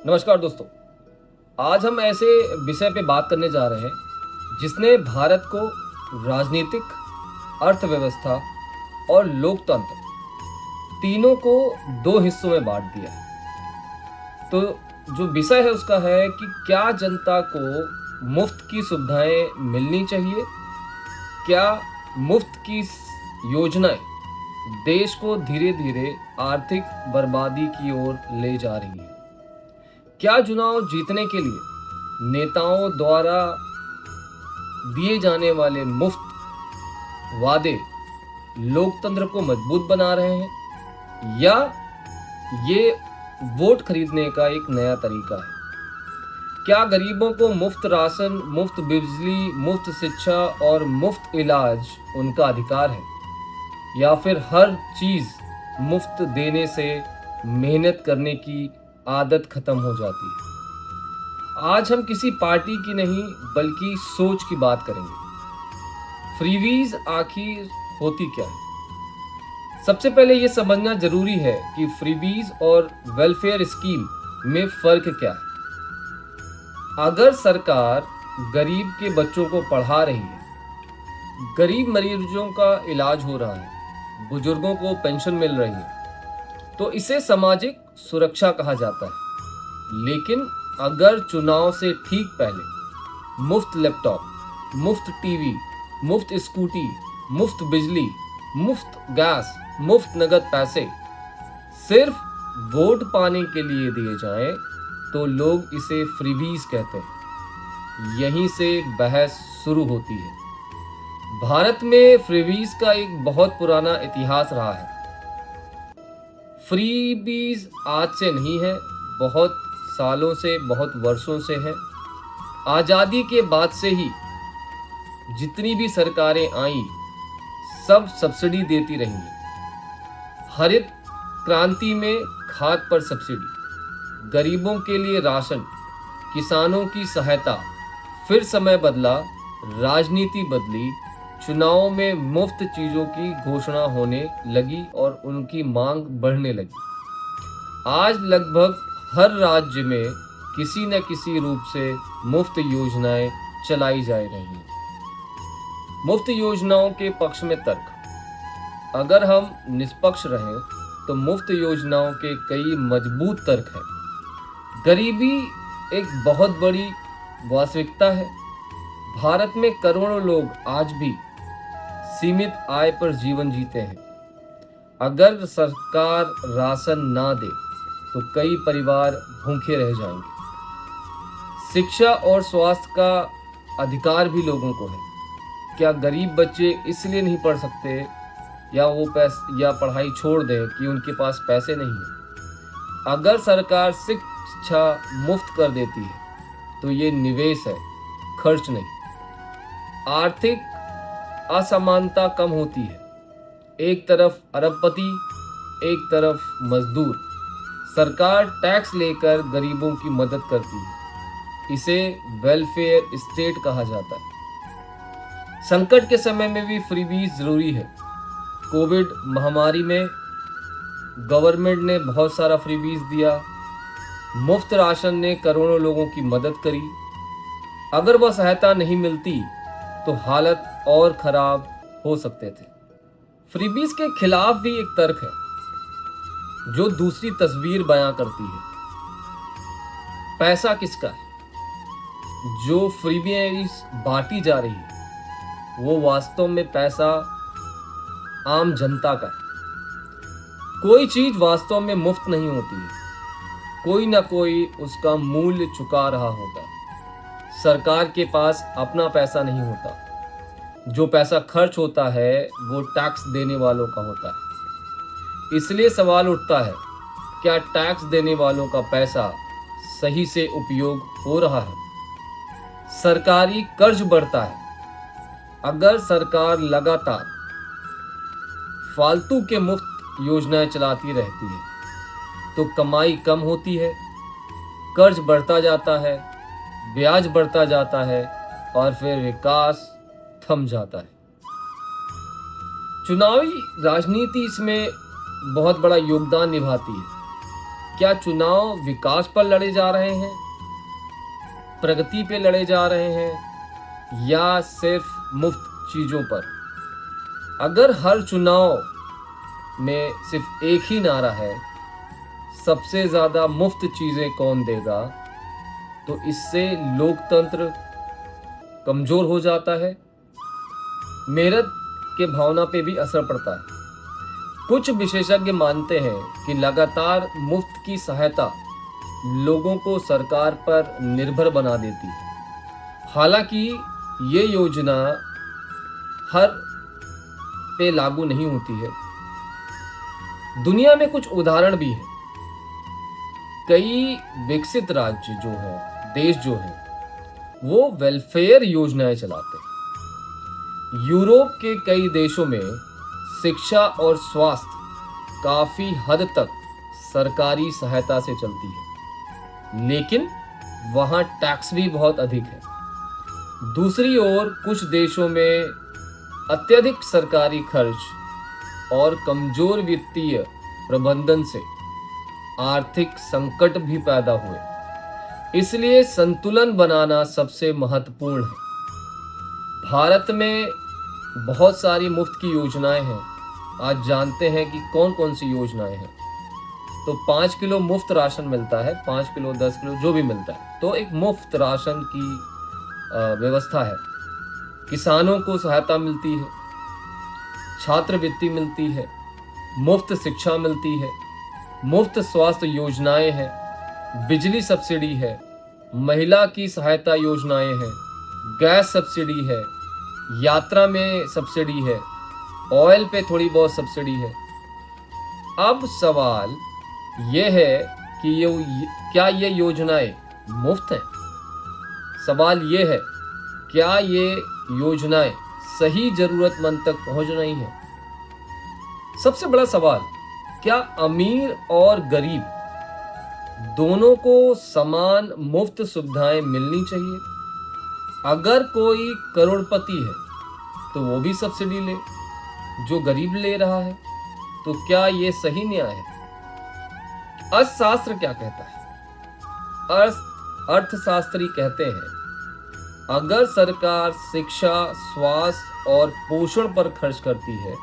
नमस्कार दोस्तों। आज हम ऐसे विषय पे बात करने जा रहे हैं जिसने भारत को राजनीतिक, अर्थव्यवस्था और लोकतंत्र तीनों को दो हिस्सों में बांट दिया है। तो जो विषय है उसका है कि क्या जनता को मुफ्त की सुविधाएं मिलनी चाहिए? क्या मुफ्त की योजनाएं देश को धीरे धीरे आर्थिक बर्बादी की ओर ले जा रही हैं? क्या चुनाव जीतने के लिए नेताओं द्वारा दिए जाने वाले मुफ्त वादे लोकतंत्र को मजबूत बना रहे हैं, या ये वोट खरीदने का एक नया तरीका है? क्या गरीबों को मुफ्त राशन, मुफ्त बिजली, मुफ्त शिक्षा और मुफ्त इलाज उनका अधिकार है, या फिर हर चीज मुफ्त देने से मेहनत करने की आदत खत्म हो जाती है? आज हम किसी पार्टी की नहीं बल्कि सोच की बात करेंगे। फ्रीवीज आखिर होती क्या है? सबसे पहले यह समझना जरूरी है कि फ्रीबीज और वेलफेयर स्कीम में फर्क क्या है। अगर सरकार गरीब के बच्चों को पढ़ा रही है, गरीब मरीजों का इलाज हो रहा है, बुजुर्गों को पेंशन मिल रही है, तो इसे सामाजिक सुरक्षा कहा जाता है। लेकिन अगर चुनाव से ठीक पहले मुफ्त लैपटॉप, मुफ्त टीवी, मुफ्त स्कूटी, मुफ्त बिजली, मुफ्त गैस, मुफ्त नगद पैसे सिर्फ वोट पाने के लिए दिए जाएं, तो लोग इसे फ्रीबीज कहते हैं। यहीं से बहस शुरू होती है। भारत में फ्रीबीज का एक बहुत पुराना इतिहास रहा है। फ्रीबीज आज से नहीं है, बहुत सालों से, बहुत वर्षों से है। आज़ादी के बाद से ही जितनी भी सरकारें आई, सब सब्सिडी देती रही हैं। हरित क्रांति में खाद पर सब्सिडी, गरीबों के लिए राशन, किसानों की सहायता। फिर समय बदला, राजनीति बदली, चुनाव में मुफ्त चीजों की घोषणा होने लगी और उनकी मांग बढ़ने लगी। आज लगभग हर राज्य में किसी न किसी रूप से मुफ्त योजनाएं चलाई जा रही हैं। मुफ्त योजनाओं के पक्ष में तर्क: अगर हम निष्पक्ष रहें तो मुफ्त योजनाओं के कई मजबूत तर्क हैं। गरीबी एक बहुत बड़ी वास्तविकता है। भारत में करोड़ों लोग आज भी सीमित आय पर जीवन जीते हैं। अगर सरकार राशन ना दे तो कई परिवार भूखे रह जाएंगे। शिक्षा और स्वास्थ्य का अधिकार भी लोगों को है। क्या गरीब बच्चे इसलिए नहीं पढ़ सकते या पढ़ाई छोड़ दें कि उनके पास पैसे नहीं है? अगर सरकार शिक्षा मुफ्त कर देती है तो ये निवेश है, खर्च नहीं। आर्थिक असमानता कम होती है। एक तरफ अरबपति, एक तरफ मजदूर। सरकार टैक्स लेकर गरीबों की मदद करती है। इसे वेलफेयर स्टेट कहा जाता है। संकट के समय में भी फ्रीबीज जरूरी है। कोविड महामारी में गवर्नमेंट ने बहुत सारा फ्रीबीज दिया। मुफ्त राशन ने करोड़ों लोगों की मदद करी। अगर वह सहायता नहीं मिलती तो हालत और खराब हो सकते थे। फ्रीबीज के खिलाफ भी एक तर्क है जो दूसरी तस्वीर बयां करती है। पैसा किसका है? जो फ्रीबीज बांटी जा रही है वो वास्तव में पैसा आम जनता का है। कोई चीज वास्तव में मुफ्त नहीं होती है, कोई ना कोई उसका मूल्य चुका रहा होता है। सरकार के पास अपना पैसा नहीं होता। जो पैसा खर्च होता है वो टैक्स देने वालों का होता है। इसलिए सवाल उठता है, क्या टैक्स देने वालों का पैसा सही से उपयोग हो रहा है? सरकारी कर्ज बढ़ता है। अगर सरकार लगातार फालतू के मुफ्त योजनाएं चलाती रहती है तो कमाई कम होती है, कर्ज बढ़ता जाता है, ब्याज बढ़ता जाता है और फिर विकास थम जाता है। चुनावी राजनीति इसमें बहुत बड़ा योगदान निभाती है। क्या चुनाव विकास पर लड़े जा रहे हैं, प्रगति पे लड़े जा रहे हैं, या सिर्फ मुफ्त चीजों पर? अगर हर चुनाव में सिर्फ एक ही नारा है, सबसे ज्यादा मुफ्त चीजें कौन देगा, तो इससे लोकतंत्र कमजोर हो जाता है, मेहनत के भावना पे भी असर पड़ता है। कुछ विशेषज्ञ मानते हैं कि लगातार मुफ्त की सहायता लोगों को सरकार पर निर्भर बना देती है। हालांकि ये योजना हर पे लागू नहीं होती है। दुनिया में कुछ उदाहरण भी हैं। कई विकसित राज्य जो है, देश जो है, वो वेलफेयर योजनाएं चलाते हैं। यूरोप के कई देशों में शिक्षा और स्वास्थ्य काफी हद तक सरकारी सहायता से चलती है, लेकिन वहां टैक्स भी बहुत अधिक है। दूसरी ओर कुछ देशों में अत्यधिक सरकारी खर्च और कमजोर वित्तीय प्रबंधन से आर्थिक संकट भी पैदा हुए। इसलिए संतुलन बनाना सबसे महत्वपूर्ण है। भारत में बहुत सारी मुफ्त की योजनाएं हैं। आज जानते हैं कि कौन कौन सी योजनाएं हैं। तो 5 किलो मुफ्त राशन मिलता है, 5 किलो 10 किलो जो भी मिलता है, तो एक मुफ्त राशन की व्यवस्था है। किसानों को सहायता मिलती है, छात्रवृत्ति मिलती है, मुफ्त शिक्षा मिलती है, मुफ्त स्वास्थ्य योजनाएं हैं, बिजली सब्सिडी है, महिला की सहायता योजनाएं हैं, गैस सब्सिडी है, यात्रा में सब्सिडी है, ऑयल पे थोड़ी बहुत सब्सिडी है। अब सवाल यह है कि क्या ये योजनाएं मुफ्त हैं? सवाल यह है, क्या ये योजनाएं सही जरूरतमंद तक पहुंच रही हैं? सबसे बड़ा सवाल, क्या अमीर और गरीब दोनों को समान मुफ्त सुविधाएं मिलनी चाहिए? अगर कोई करोड़पति है तो वो भी सब्सिडी ले जो गरीब ले रहा है, तो क्या ये सही न्याय है? अर्थशास्त्र क्या कहता है? अर्थशास्त्री कहते हैं, अगर सरकार शिक्षा, स्वास्थ्य और पोषण पर खर्च करती है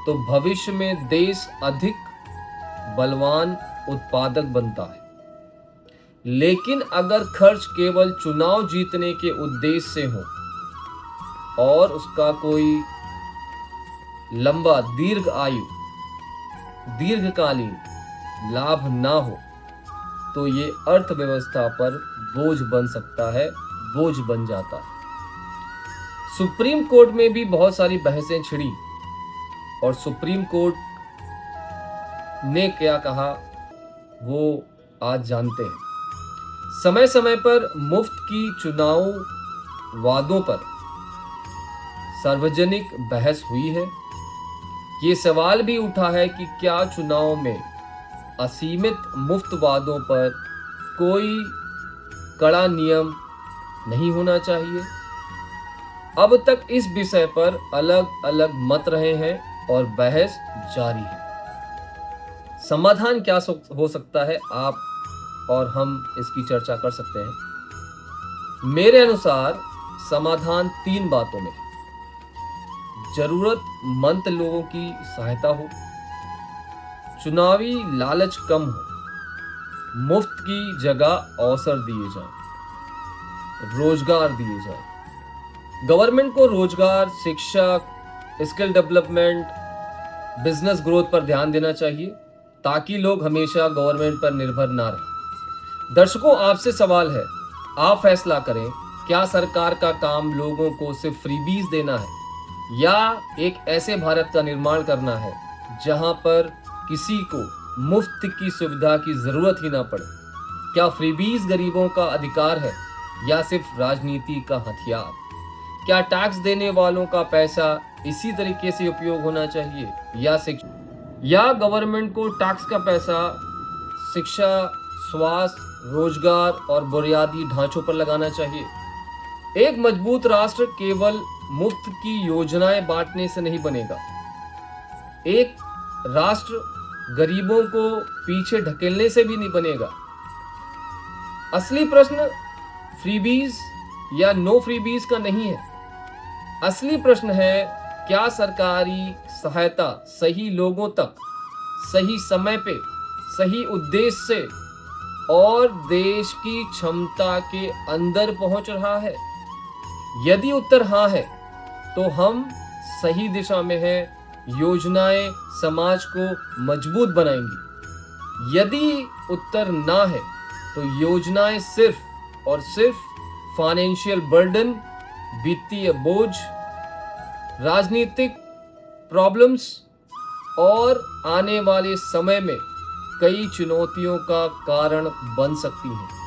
तो भविष्य में देश अधिक बलवान उत्पादक बनता है। लेकिन अगर खर्च केवल चुनाव जीतने के उद्देश्य से हो और उसका कोई लंबा दीर्घकालीन लाभ ना हो, तो ये अर्थव्यवस्था पर बोझ बन सकता है, बोझ बन जाता है। सुप्रीम कोर्ट में भी बहुत सारी बहसें छिड़ी और सुप्रीम कोर्ट ने क्या कहा वो आज जानते हैं। समय समय पर मुफ्त की चुनाव वादों पर सार्वजनिक बहस हुई है। ये सवाल भी उठा है कि क्या चुनाव में असीमित मुफ्त वादों पर कोई कड़ा नियम नहीं होना चाहिए। अब तक इस विषय पर अलग अलग मत रहे हैं और बहस जारी है। समाधान क्या हो सकता है, आप और हम इसकी चर्चा कर सकते हैं। मेरे अनुसार समाधान 3 बातों में है। जरूरतमंद लोगों की सहायता हो, चुनावी लालच कम हो, मुफ्त की जगह अवसर दिए जाएं, रोजगार दिए जाएं। गवर्नमेंट को रोजगार, शिक्षा, स्किल डेवलपमेंट, बिजनेस ग्रोथ पर ध्यान देना चाहिए ताकि लोग हमेशा गवर्नमेंट पर निर्भर ना रहें। दर्शकों, आपसे सवाल है, आप फैसला करें, क्या सरकार का काम लोगों को सिर्फ फ्रीबीज देना है या एक ऐसे भारत का निर्माण करना है जहां पर किसी को मुफ्त की सुविधा की जरूरत ही ना पड़े? क्या फ्रीबीज गरीबों का अधिकार है या सिर्फ राजनीति का हथियार? क्या टैक्स देने वालों का पैसा इसी तरीके से उपयोग होना चाहिए या गवर्नमेंट को टैक्स का पैसा शिक्षा, स्वास्थ्य, रोजगार और बुनियादी ढांचों पर लगाना चाहिए? एक मजबूत राष्ट्र केवल मुफ्त की योजनाएं बांटने से नहीं बनेगा। एक राष्ट्र गरीबों को पीछे ढकेलने से भी नहीं बनेगा। असली प्रश्न फ्रीबीज या नो फ्रीबीज का नहीं है। असली प्रश्न है, क्या सरकारी सहायता सही लोगों तक, सही समय पे, सही उद्देश्य से और देश की क्षमता के अंदर पहुंच रहा है? यदि उत्तर हाँ है तो हम सही दिशा में हैं, योजनाएं समाज को मजबूत बनाएंगी। यदि उत्तर ना है तो योजनाएं सिर्फ और सिर्फ फाइनेंशियल बर्डन, वित्तीय बोझ, राजनीतिक प्रॉब्लम्स और आने वाले समय में कई चुनौतियों का कारण बन सकती हैं।